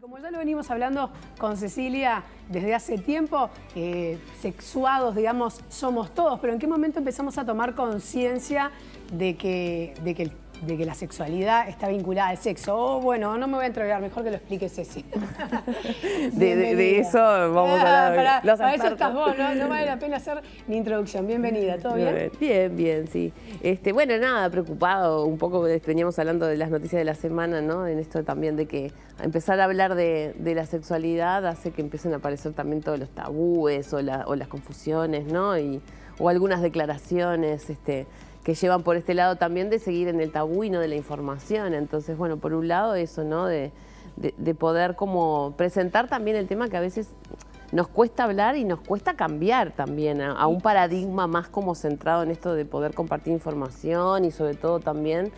Como ya lo venimos hablando con Cecilia desde hace tiempo, sexuados, digamos, somos todos, pero ¿en qué momento empezamos a tomar conciencia de que la sexualidad está vinculada al sexo? O bueno, no me voy a entregar, mejor que lo explique Ceci. de eso vamos a hablar. Para eso estás vos, no vale la pena hacer ni introducción. Bienvenida, ¿todo bien? Bien, sí. Bueno, nada, preocupado un poco, veníamos hablando de las noticias de la semana, ¿no? En esto también de que empezar a hablar de la sexualidad hace que empiecen a aparecer también todos los tabúes o las confusiones, ¿no? O algunas declaraciones, que llevan por este lado también de seguir en el tabú y no de la información. Entonces, bueno, por un lado eso, ¿no? De poder como presentar también el tema que a veces nos cuesta hablar y nos cuesta cambiar también a un paradigma más como centrado en esto de poder compartir información y sobre todo también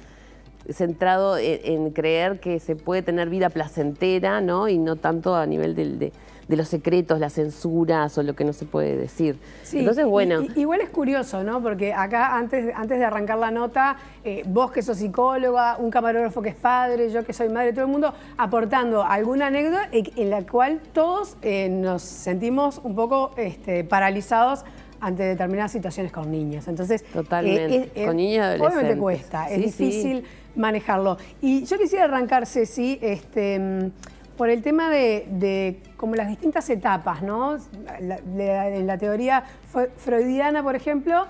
centrado en creer que se puede tener vida placentera, ¿no? Y no tanto a nivel de los secretos, las censuras o lo que no se puede decir. Sí, entonces, bueno. Igual es curioso, ¿no? Porque acá, antes de arrancar la nota, vos que sos psicóloga, un camarógrafo que es padre, yo que soy madre, todo el mundo aportando alguna anécdota en la cual todos nos sentimos un poco paralizados ante determinadas situaciones con niños. Entonces, totalmente. Con niños y adolescentes. Obviamente cuesta, es difícil manejarlo. Y yo quisiera arrancar, Ceci, por el tema de como las distintas etapas, ¿no? En la teoría freudiana, por ejemplo,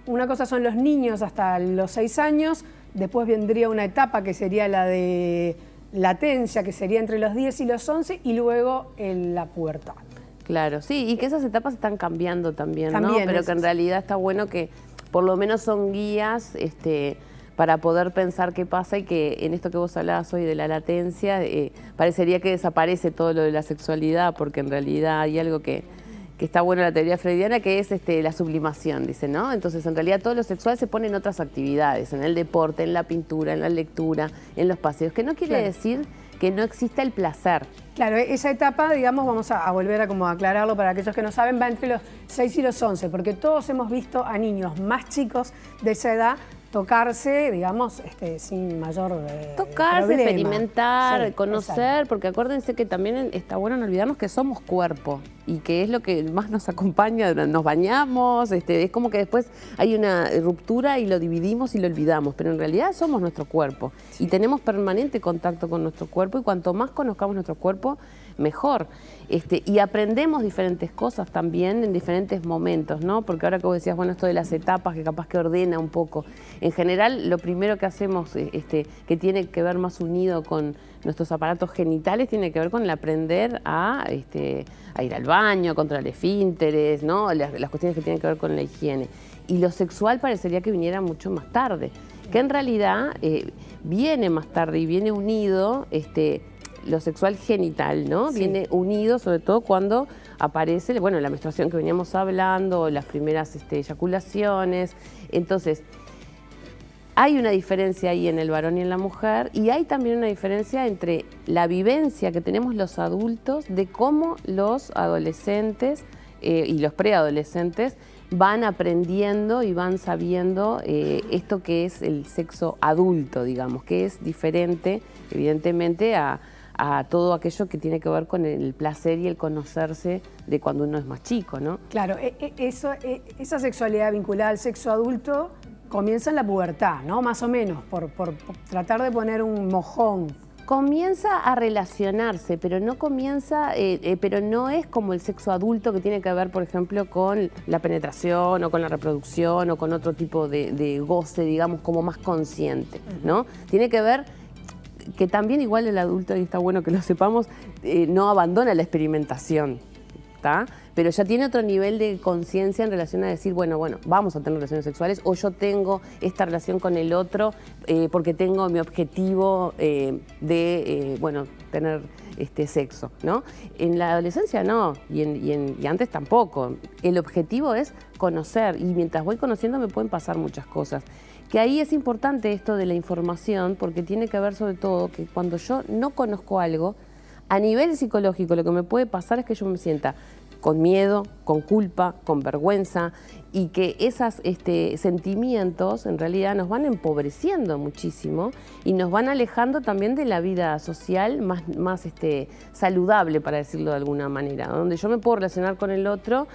una cosa son los niños hasta los 6 años, después vendría una etapa que sería la de latencia, que sería entre los 10 y los 11, y luego la pubertad. Claro, sí, y que esas etapas están cambiando también, ¿no? Pero que en realidad está bueno que por lo menos son guías para poder pensar qué pasa y que en esto que vos hablabas hoy de la latencia, parecería que desaparece todo lo de la sexualidad, porque en realidad hay algo que está bueno en la teoría freudiana, que es la sublimación, dice, ¿no? Entonces, en realidad todo lo sexual se pone en otras actividades, en el deporte, en la pintura, en la lectura, en los paseos, que no quiere decir que no exista el placer. Claro, esa etapa, digamos, vamos a volver a como aclararlo para aquellos que no saben, va entre los 6 y los 11, porque todos hemos visto a niños más chicos de esa edad tocarse, digamos, sin mayor tocarse, problema. experimentar, conocer, exacto. Porque acuérdense que también está bueno no olvidarnos que somos cuerpo y que es lo que más nos acompaña, nos bañamos, es como que después hay una ruptura y lo dividimos y lo olvidamos, pero en realidad somos nuestro cuerpo y tenemos permanente contacto con nuestro cuerpo y cuanto más conozcamos nuestro cuerpo, mejor. Y aprendemos diferentes cosas también en diferentes momentos, ¿no? Porque ahora que vos decías, bueno, esto de las etapas, que capaz que ordena un poco. En general, lo primero que hacemos, que tiene que ver más unido con nuestros aparatos genitales, tiene que ver con el aprender a ir al baño, contra el esfínteres, ¿no? Las cuestiones que tienen que ver con la higiene. Y lo sexual parecería que viniera mucho más tarde, que en realidad viene más tarde y viene unido, lo sexual genital, ¿no? Sí. Viene unido sobre todo cuando aparece, bueno, la menstruación que veníamos hablando, las primeras eyaculaciones. Entonces, hay una diferencia ahí en el varón y en la mujer y hay también una diferencia entre la vivencia que tenemos los adultos de cómo los adolescentes y los preadolescentes van aprendiendo y van sabiendo esto que es el sexo adulto, digamos, que es diferente, evidentemente, a todo aquello que tiene que ver con el placer y el conocerse de cuando uno es más chico, ¿no? Claro, esa sexualidad vinculada al sexo adulto comienza en la pubertad, ¿no? Más o menos, por tratar de poner un mojón. Comienza a relacionarse, pero no comienza, pero no es como el sexo adulto que tiene que ver, por ejemplo, con la penetración o con la reproducción o con otro tipo de goce, digamos, como más consciente, ¿no? Tiene que ver que también igual el adulto, y está bueno que lo sepamos, no abandona la experimentación, ¿tá? Pero ya tiene otro nivel de conciencia en relación a decir, bueno, vamos a tener relaciones sexuales o yo tengo esta relación con el otro porque tengo mi objetivo de tener sexo, ¿no? En la adolescencia no, y antes tampoco. El objetivo es conocer y mientras voy conociendo me pueden pasar muchas cosas. Que ahí es importante esto de la información porque tiene que ver sobre todo que cuando yo no conozco algo, a nivel psicológico lo que me puede pasar es que yo me sienta con miedo, con culpa, con vergüenza, y que esos sentimientos en realidad nos van empobreciendo muchísimo y nos van alejando también de la vida social más saludable, para decirlo de alguna manera, donde yo me puedo relacionar con el otro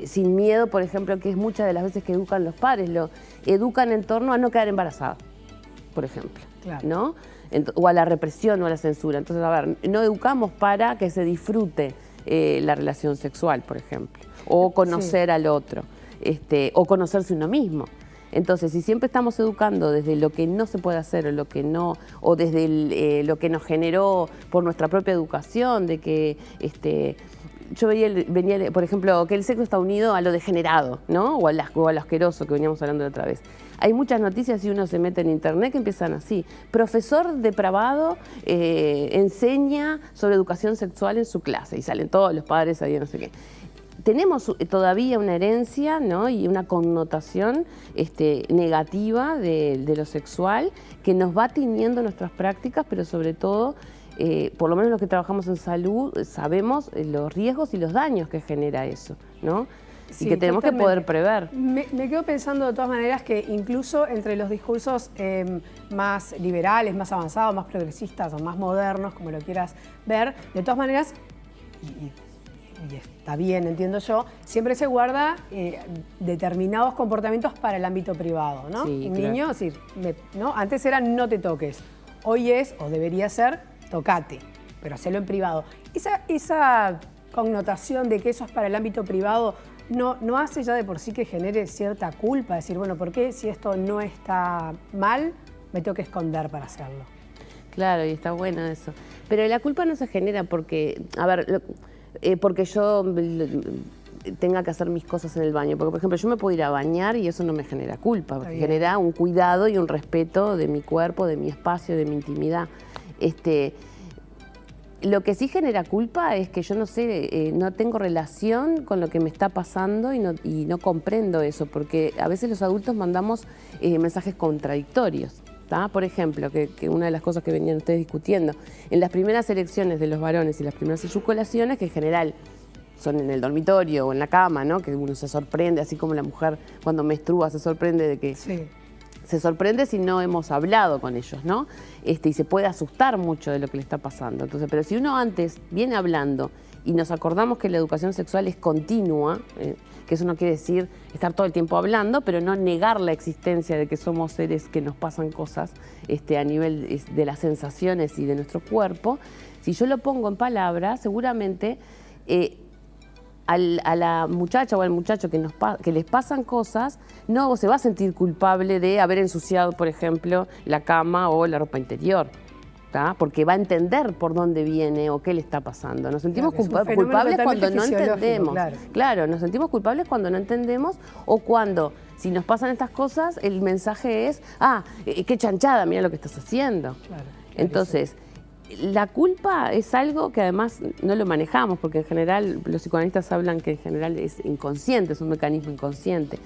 sin miedo, por ejemplo, que es muchas de las veces que educan los padres, lo educan en torno a no quedar embarazada, por ejemplo, claro, ¿no? O a la represión o a la censura. Entonces, a ver, no educamos para que se disfrute la relación sexual, por ejemplo, o conocer al otro. O conocerse uno mismo. Entonces, si siempre estamos educando desde lo que no se puede hacer o desde lo que nos generó por nuestra propia educación, de que yo venía, por ejemplo, que el sexo está unido a lo degenerado, ¿no? O a lo asqueroso que veníamos hablando la otra vez. Hay muchas noticias, si uno se mete en internet, que empiezan así. Profesor depravado enseña sobre educación sexual en su clase y salen todos los padres ahí, no sé qué. Tenemos todavía una herencia, ¿no? Y una connotación negativa de lo sexual que nos va tiñendo nuestras prácticas, pero sobre todo, por lo menos los que trabajamos en salud, sabemos los riesgos y los daños que genera eso, ¿no? Sí, y que tenemos totalmente que poder prever. Me quedo pensando de todas maneras que incluso entre los discursos más liberales, más avanzados, más progresistas o más modernos, como lo quieras ver, de todas maneras, y está bien, entiendo yo, siempre se guarda determinados comportamientos para el ámbito privado, ¿no? Sí, un claro. niño, es decir, ¿no? Antes era no te toques, hoy es, o debería ser, tocate, pero hacelo en privado. Esa connotación de que eso es para el ámbito privado no hace ya de por sí que genere cierta culpa, decir, bueno, ¿por qué si esto no está mal, me tengo que esconder para hacerlo? Claro, y está bueno eso. Pero la culpa no se genera porque, a ver, porque yo tenga que hacer mis cosas en el baño. Porque, por ejemplo, yo me puedo ir a bañar y eso no me genera culpa, porque genera un cuidado y un respeto de mi cuerpo, de mi espacio, de mi intimidad. Lo que sí genera culpa es que yo no sé, no tengo relación con lo que me está pasando y no comprendo eso, porque a veces los adultos mandamos mensajes contradictorios. ¿Tá? Por ejemplo, que una de las cosas que venían ustedes discutiendo, en las primeras elecciones de los varones y las primeras eyaculaciones, que en general son en el dormitorio o en la cama, ¿no? Que uno se sorprende, así como la mujer cuando menstrua se sorprende de que... Sí. Se sorprende si no hemos hablado con ellos, ¿no? Y se puede asustar mucho de lo que le está pasando. Entonces, pero si uno antes viene hablando y nos acordamos que la educación sexual es continua, que eso no quiere decir estar todo el tiempo hablando, pero no negar la existencia de que somos seres que nos pasan cosas a nivel de las sensaciones y de nuestro cuerpo, si yo lo pongo en palabras, seguramente a la muchacha o al muchacho que les pasan cosas, no se va a sentir culpable de haber ensuciado, por ejemplo, la cama o la ropa interior. ¿tá? Porque va a entender por dónde viene o qué le está pasando. Nos sentimos culpables cuando no entendemos. Claro, nos sentimos culpables cuando no entendemos o cuando, si nos pasan estas cosas, el mensaje es, qué chanchada, mira lo que estás haciendo. Entonces, la culpa es algo que además no lo manejamos, porque en general los psicoanalistas hablan que en general es inconsciente, es un mecanismo inconsciente.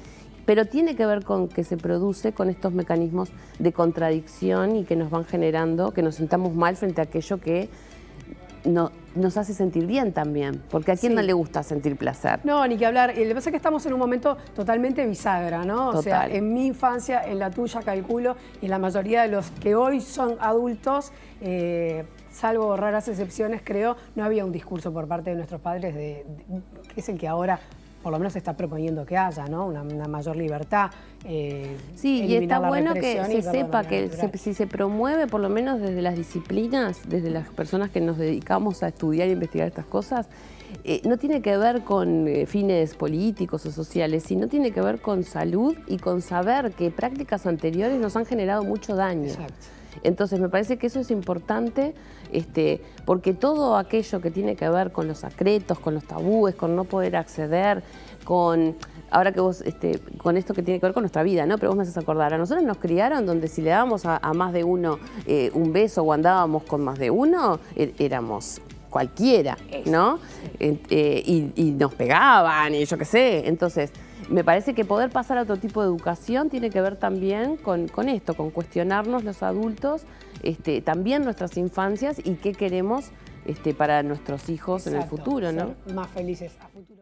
Pero tiene que ver con que se produce con estos mecanismos de contradicción y que nos van generando, que nos sintamos mal frente a aquello que nos hace sentir bien también, porque a quién no le gusta sentir placer. No, ni que hablar. Lo que pasa es que estamos en un momento totalmente bisagra, ¿no? O sea, en mi infancia, en la tuya, calculo, y en la mayoría de los que hoy son adultos, salvo raras excepciones, creo, no había un discurso por parte de nuestros padres que es el que ahora por lo menos se está proponiendo que haya, ¿no? Una mayor libertad. Sí, y está bueno que se sepa que si se promueve, por lo menos desde las disciplinas, desde las personas que nos dedicamos a estudiar e investigar estas cosas, no tiene que ver con fines políticos o sociales, sino tiene que ver con salud y con saber que prácticas anteriores nos han generado mucho daño. Exacto. Entonces me parece que eso es importante, porque todo aquello que tiene que ver con los secretos, con los tabúes, con no poder acceder, ahora que vos, con esto que tiene que ver con nuestra vida, ¿no? Pero vos me haces acordar, a nosotros nos criaron donde si le dábamos a más de uno un beso o andábamos con más de uno, éramos cualquiera, ¿no? Y nos pegaban y yo qué sé, entonces... Me parece que poder pasar a otro tipo de educación tiene que ver también con esto, con cuestionarnos los adultos, también nuestras infancias y qué queremos para nuestros hijos en el futuro, ¿no? Ser más felices a futuro.